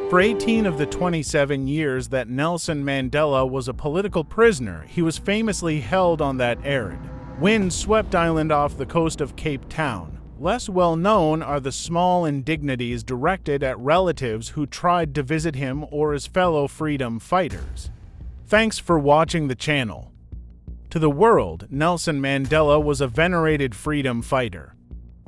For 18 of the 27 years that Nelson Mandela was a political prisoner, he was famously held on that arid, wind-swept island off the coast of Cape Town. Less well known are the small indignities directed at relatives who tried to visit him or his fellow freedom fighters. Thanks for watching the channel. To the world, Nelson Mandela was a venerated freedom fighter.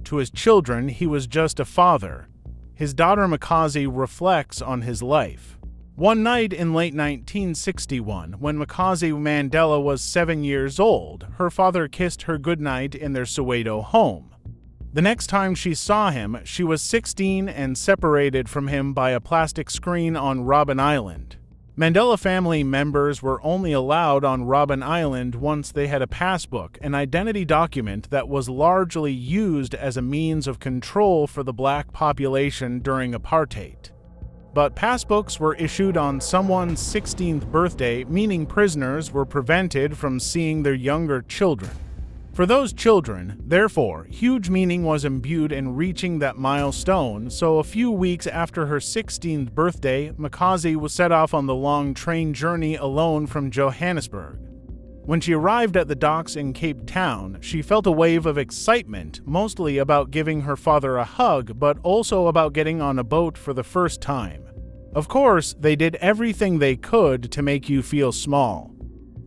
To his children, he was just a father. His daughter Makaziwe reflects on his life. One night in late 1961, when Makaziwe Mandela was 7 years old, her father kissed her goodnight in their Soweto home. The next time she saw him, she was 16 and separated from him by a plastic screen on Robben Island. Mandela family members were only allowed on Robben Island once they had a passbook, an identity document that was largely used as a means of control for the black population during apartheid. But passbooks were issued on someone's 16th birthday, meaning prisoners were prevented from seeing their younger children. For those children, therefore, huge meaning was imbued in reaching that milestone, so a few weeks after her 16th birthday, Makaziwe was set off on the long train journey alone from Johannesburg. When she arrived at the docks in Cape Town, she felt a wave of excitement, mostly about giving her father a hug, but also about getting on a boat for the first time. Of course, they did everything they could to make you feel small.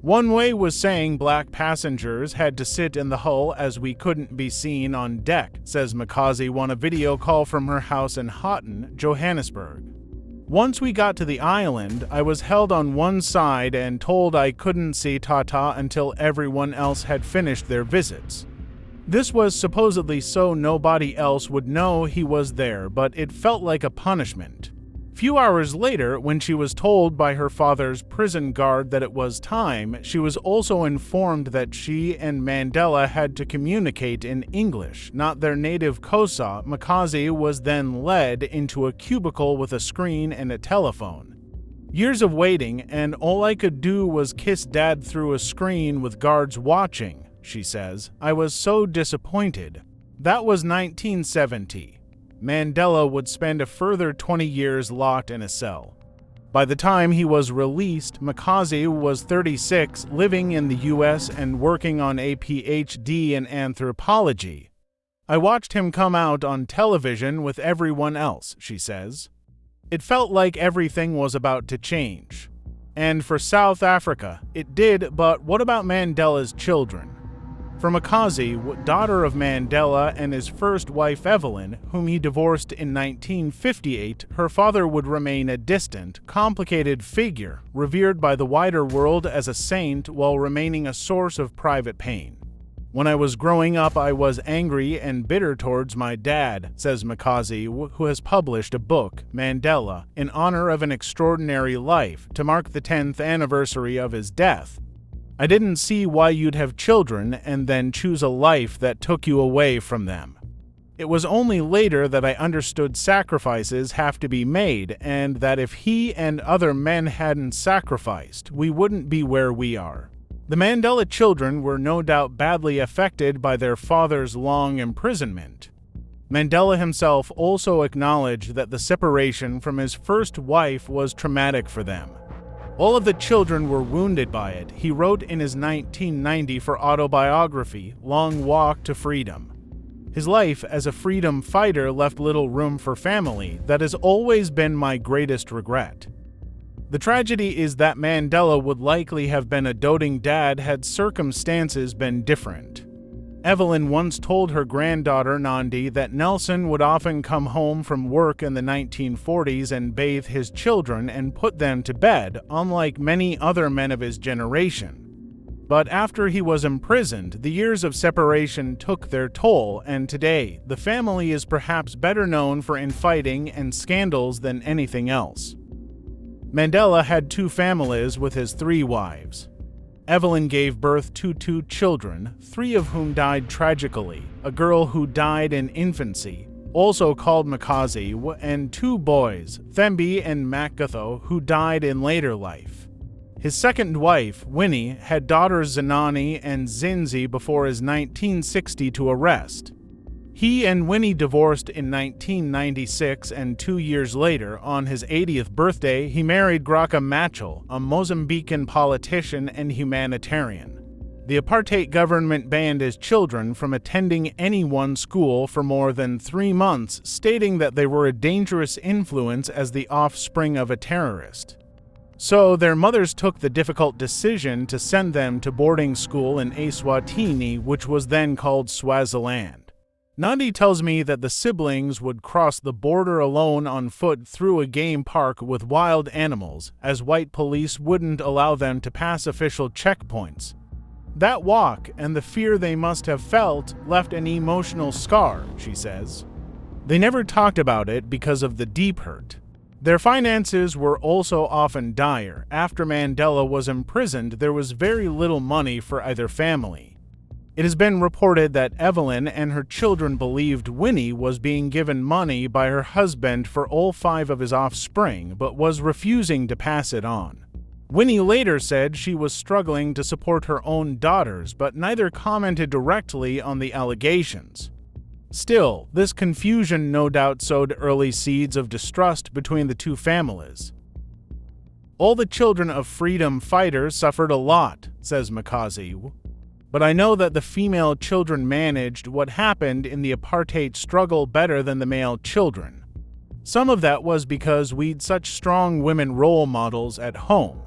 One way was saying black passengers had to sit in the hull as we couldn't be seen on deck, says Makaziwe on a video call from her house in Houghton, Johannesburg. Once we got to the island, I was held on one side and told I couldn't see Tata until everyone else had finished their visits. This was supposedly so nobody else would know he was there, but it felt like a punishment. Few hours later, when she was told by her father's prison guard that it was time, she was also informed that she and Mandela had to communicate in English, not their native Xhosa. Makaziwe was then led into a cubicle with a screen and a telephone. Years of waiting, and all I could do was kiss Dad through a screen with guards watching, she says. I was so disappointed. That was 1970. Mandela would spend a further 20 years locked in a cell. By the time he was released, Makaziwe was 36, living in the US and working on a PhD in anthropology. I watched him come out on television with everyone else, she says. It felt like everything was about to change. And for South Africa, it did, but what about Mandela's children? For Makaziwe, daughter of Mandela and his first wife Evelyn, whom he divorced in 1958, her father would remain a distant, complicated figure, revered by the wider world as a saint while remaining a source of private pain. When I was growing up, I was angry and bitter towards my dad, says Makaziwe, who has published a book, Mandela, in honor of an extraordinary life, to mark the 10th anniversary of his death. I didn't see why you'd have children and then choose a life that took you away from them. It was only later that I understood sacrifices have to be made, and that if he and other men hadn't sacrificed, we wouldn't be where we are. The Mandela children were no doubt badly affected by their father's long imprisonment. Mandela himself also acknowledged that the separation from his first wife was traumatic for them. All of the children were wounded by it, he wrote in his 1994 autobiography, Long Walk to Freedom. His life as a freedom fighter left little room for family. That has always been my greatest regret. The tragedy is that Mandela would likely have been a doting dad had circumstances been different. Evelyn once told her granddaughter Nandi that Nelson would often come home from work in the 1940s and bathe his children and put them to bed, unlike many other men of his generation. But after he was imprisoned, the years of separation took their toll, and today, the family is perhaps better known for infighting and scandals than anything else. Mandela had 2 families with his 3 wives. Evelyn gave birth to 2 children, 3 of whom died tragically, a girl who died in infancy, also called Makaziwe, and 2 boys, Thembi and Makatho, who died in later life. His second wife, Winnie, had daughters Zenani and Zinzi before his 1962 arrest. He and Winnie divorced in 1996, and 2 years later, on his 80th birthday, he married Graca Machel, a Mozambican politician and humanitarian. The apartheid government banned his children from attending any one school for more than 3 months, stating that they were a dangerous influence as the offspring of a terrorist. So their mothers took the difficult decision to send them to boarding school in Eswatini, which was then called Swaziland. Nandi tells me that the siblings would cross the border alone on foot through a game park with wild animals, as white police wouldn't allow them to pass official checkpoints. That walk and the fear they must have felt left an emotional scar, she says. They never talked about it because of the deep hurt. Their finances were also often dire. After Mandela was imprisoned, there was very little money for either family. It has been reported that Evelyn and her children believed Winnie was being given money by her husband for all 5 of his offspring, but was refusing to pass it on. Winnie later said she was struggling to support her own daughters, but neither commented directly on the allegations. Still, this confusion no doubt sowed early seeds of distrust between the two families. All the children of freedom fighters suffered a lot, says Makaziwe. But I know that the female children managed what happened in the apartheid struggle better than the male children. Some of that was because we'd such strong women role models at home.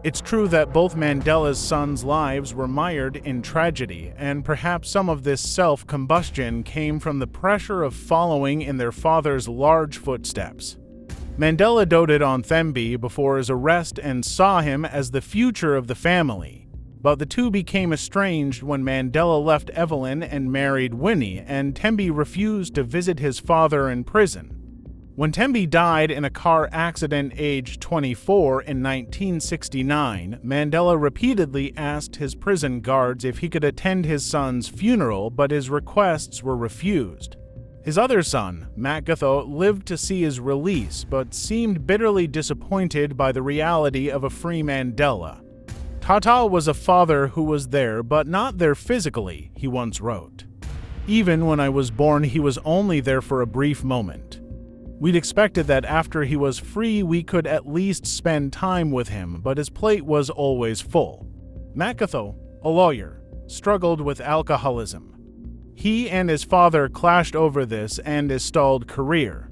It's true that both Mandela's sons' lives were mired in tragedy, and perhaps some of this self-combustion came from the pressure of following in their father's large footsteps. Mandela doted on Thembi before his arrest and saw him as the future of the family. But the two became estranged when Mandela left Evelyn and married Winnie, and Thembi refused to visit his father in prison. When Thembi died in a car accident aged 24 in 1969, Mandela repeatedly asked his prison guards if he could attend his son's funeral, but his requests were refused. His other son, Makaziwe, lived to see his release, but seemed bitterly disappointed by the reality of a free Mandela. Tata was a father who was there, but not there physically, he once wrote. Even when I was born, he was only there for a brief moment. We'd expected that after he was free, we could at least spend time with him, but his plate was always full. Makaziwe, a lawyer, struggled with alcoholism. He and his father clashed over this and his stalled career.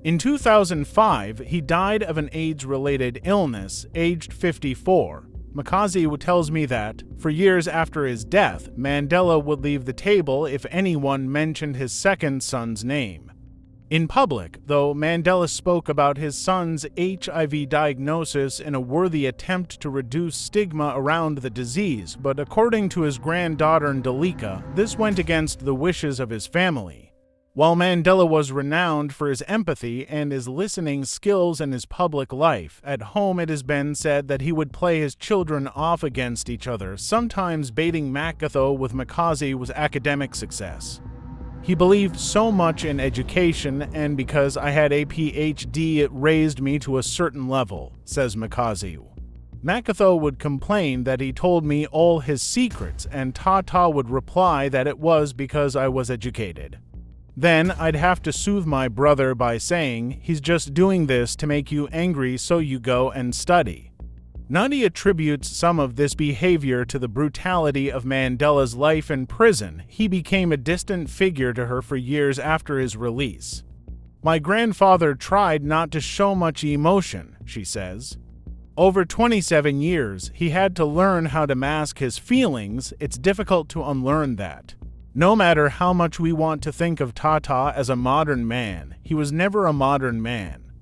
In 2005, he died of an AIDS-related illness, aged 54. Makaziwe tells me that, for years after his death, Mandela would leave the table if anyone mentioned his second son's name. In public, though, Mandela spoke about his son's HIV diagnosis in a worthy attempt to reduce stigma around the disease, but according to his granddaughter Ndalika, this went against the wishes of his family. While Mandela was renowned for his empathy and his listening skills in his public life, at home it has been said that he would play his children off against each other, sometimes baiting Makaziwe with Makaziwe's academic success. He believed so much in education, and because I had a PhD, it raised me to a certain level, says Makaziwe. Makaziwe would complain that he told me all his secrets, and Tata would reply that it was because I was educated. Then I'd have to soothe my brother by saying, he's just doing this to make you angry so you go and study. Nandi attributes some of this behavior to the brutality of Mandela's life in prison. He became a distant figure to her for years after his release. My grandfather tried not to show much emotion, she says. Over 27 years, he had to learn how to mask his feelings. It's difficult to unlearn that. No matter how much we want to think of Tata as a modern man, he was never a modern man.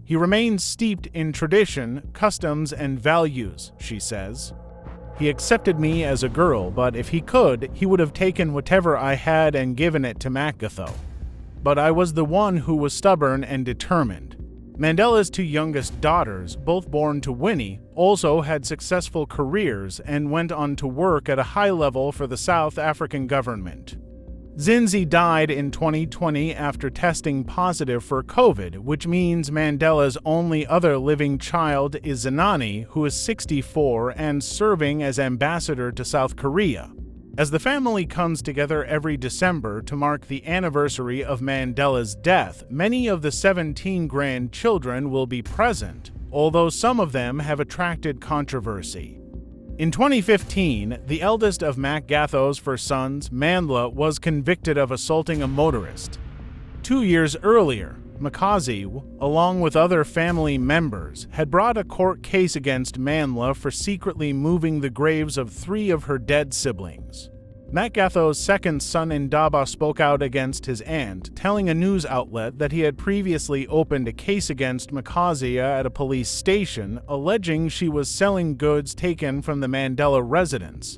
He remained steeped in tradition, customs, and values, she says. He accepted me as a girl, but if he could, he would have taken whatever I had and given it to Makaziwe. But I was the one who was stubborn and determined. Mandela's 2 youngest daughters, both born to Winnie, also had successful careers and went on to work at a high level for the South African government. Zinzi died in 2020 after testing positive for COVID, which means Mandela's only other living child is Zinani, who is 64 and serving as ambassador to South Korea. As the family comes together every December to mark the anniversary of Mandela's death, many of the 17 grandchildren will be present, although some of them have attracted controversy. In 2015, the eldest of Makaziwe's 4 sons, Mandela, was convicted of assaulting a motorist. 2 years earlier, Makaziwe, along with other family members, had brought a court case against Mandela for secretly moving the graves of 3 of her dead siblings. Makaziwe's second son Ndaba spoke out against his aunt, telling a news outlet that he had previously opened a case against Makaziwe at a police station, alleging she was selling goods taken from the Mandela residence.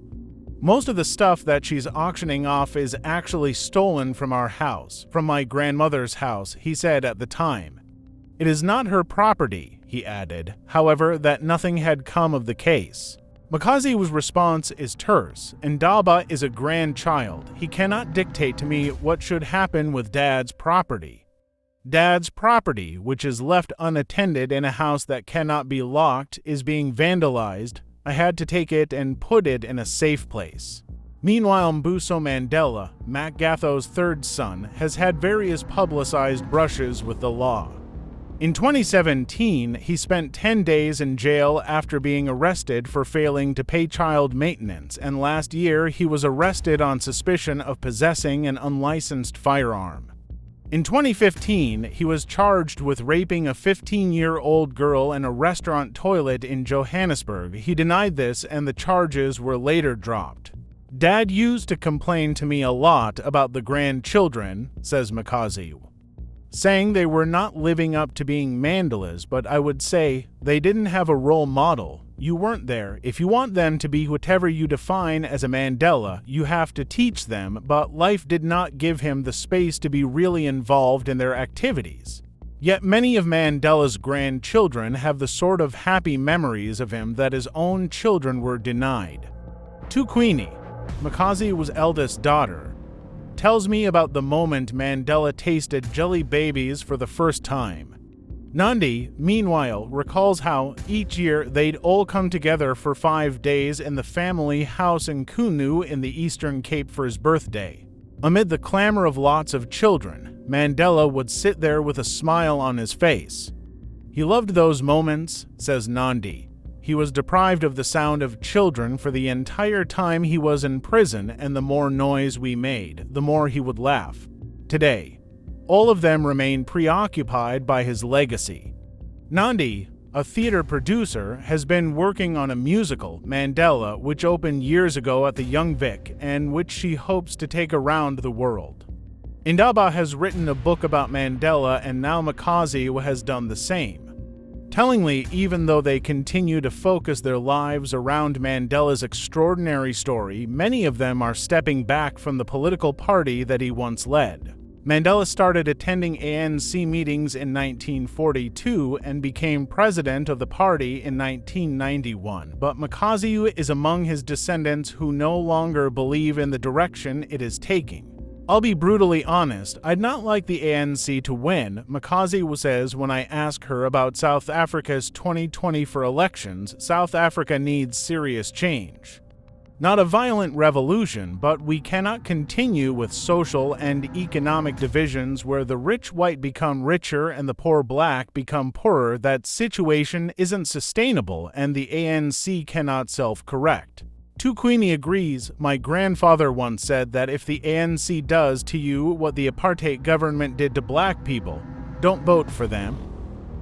Most of the stuff that she's auctioning off is actually stolen from our house, from my grandmother's house, he said at the time. It is not her property, he added, however, that nothing had come of the case. Makaziwe's response is terse. Ndaba is a grandchild. He cannot dictate to me what should happen with Dad's property. Dad's property, which is left unattended in a house that cannot be locked, is being vandalized. I had to take it and put it in a safe place. Meanwhile, Mbuso Mandela, Makaziwe's 3rd son, has had various publicized brushes with the law. In 2017, he spent 10 days in jail after being arrested for failing to pay child maintenance, and last year he was arrested on suspicion of possessing an unlicensed firearm. In 2015, he was charged with raping a 15-year-old girl in a restaurant toilet in Johannesburg. He denied this, and the charges were later dropped. Dad used to complain to me a lot about the grandchildren, says Makaziwe, saying they were not living up to being Mandelas, but I would say they didn't have a role model. You weren't there. If you want them to be whatever you define as a Mandela, you have to teach them, but life did not give him the space to be really involved in their activities. Yet many of Mandela's grandchildren have the sort of happy memories of him that his own children were denied. Queenie, Makaziwe's eldest daughter, tells me about the moment Mandela tasted jelly babies for the first time. Nandi, meanwhile, recalls how, each year, they'd all come together for 5 days in the family house in Kunu in the Eastern Cape for his birthday. Amid the clamor of lots of children, Mandela would sit there with a smile on his face. He loved those moments, says Nandi. He was deprived of the sound of children for the entire time he was in prison, and the more noise we made, the more he would laugh. Today, all of them remain preoccupied by his legacy. Nandi, a theater producer, has been working on a musical, Mandela, which opened years ago at the Young Vic, and which she hopes to take around the world. Ndaba has written a book about Mandela, and now Makaziwe has done the same. Tellingly, even though they continue to focus their lives around Mandela's extraordinary story, many of them are stepping back from the political party that he once led. Mandela started attending ANC meetings in 1942 and became president of the party in 1991, but Makaziwe is among his descendants who no longer believe in the direction it is taking. I'll be brutally honest, I'd not like the ANC to win, Makaziwe says when I ask her about South Africa's 2024 elections. South Africa needs serious change. Not a violent revolution, but we cannot continue with social and economic divisions where the rich white become richer and the poor black become poorer. That situation isn't sustainable, and the ANC cannot self-correct. Queenie agrees. My grandfather once said that if the ANC does to you what the apartheid government did to black people, don't vote for them.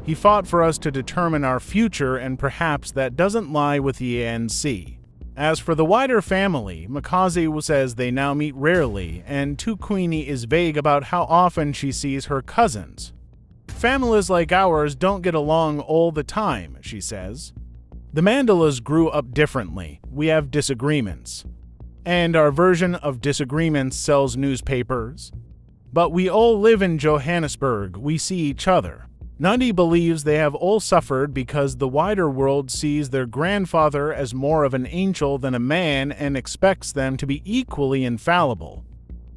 He fought for us to determine our future, and perhaps that doesn't lie with the ANC. As for the wider family, Makaziwe says they now meet rarely, and Queenie is vague about how often she sees her cousins. Families like ours don't get along all the time, she says. The Mandelas grew up differently. We have disagreements. And our version of disagreements sells newspapers. But we all live in Johannesburg. We see each other. Nandi believes they have all suffered because the wider world sees their grandfather as more of an angel than a man and expects them to be equally infallible.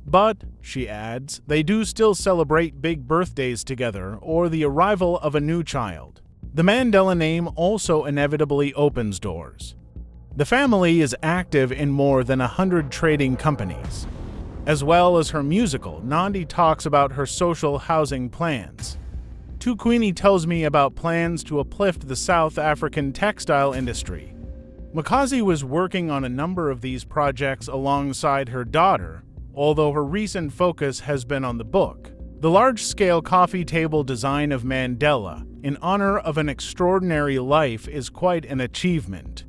But, she adds, they do still celebrate big birthdays together or the arrival of a new child. The Mandela name also inevitably opens doors. The family is active in more than 100 trading companies. As well as her musical, Nandi talks about her social housing plans. Queenie tells me about plans to uplift the South African textile industry. Makaziwe was working on a number of these projects alongside her daughter, although her recent focus has been on the book. The large-scale coffee table design of Mandela, in honor of an extraordinary life, is quite an achievement.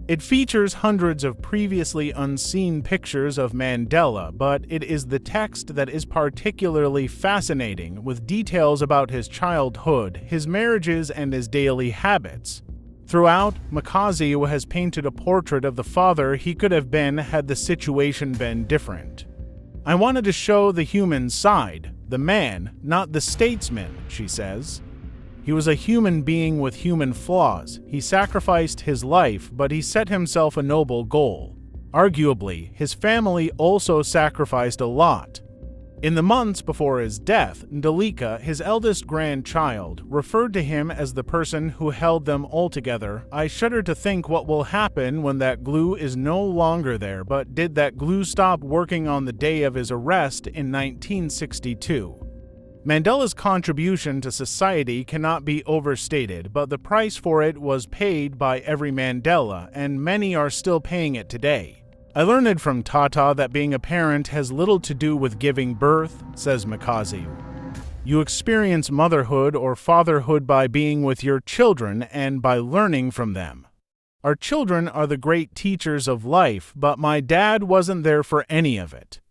It features hundreds of previously unseen pictures of Mandela, but it is the text that is particularly fascinating, with details about his childhood, his marriages, and his daily habits. Throughout, Makaziwe has painted a portrait of the father he could have been had the situation been different. I wanted to show the human side, the man, not the statesman, she says. He was a human being with human flaws. He sacrificed his life, but he set himself a noble goal. Arguably, his family also sacrificed a lot. In the months before his death, Ndalika, his eldest grandchild, referred to him as the person who held them all together. I shudder to think what will happen when that glue is no longer there, but did that glue stop working on the day of his arrest in 1962? Mandela's contribution to society cannot be overstated, but the price for it was paid by every Mandela, and many are still paying it today. I learned from Tata that being a parent has little to do with giving birth, says Makaziwe. You experience motherhood or fatherhood by being with your children and by learning from them. Our children are the great teachers of life, but my dad wasn't there for any of it.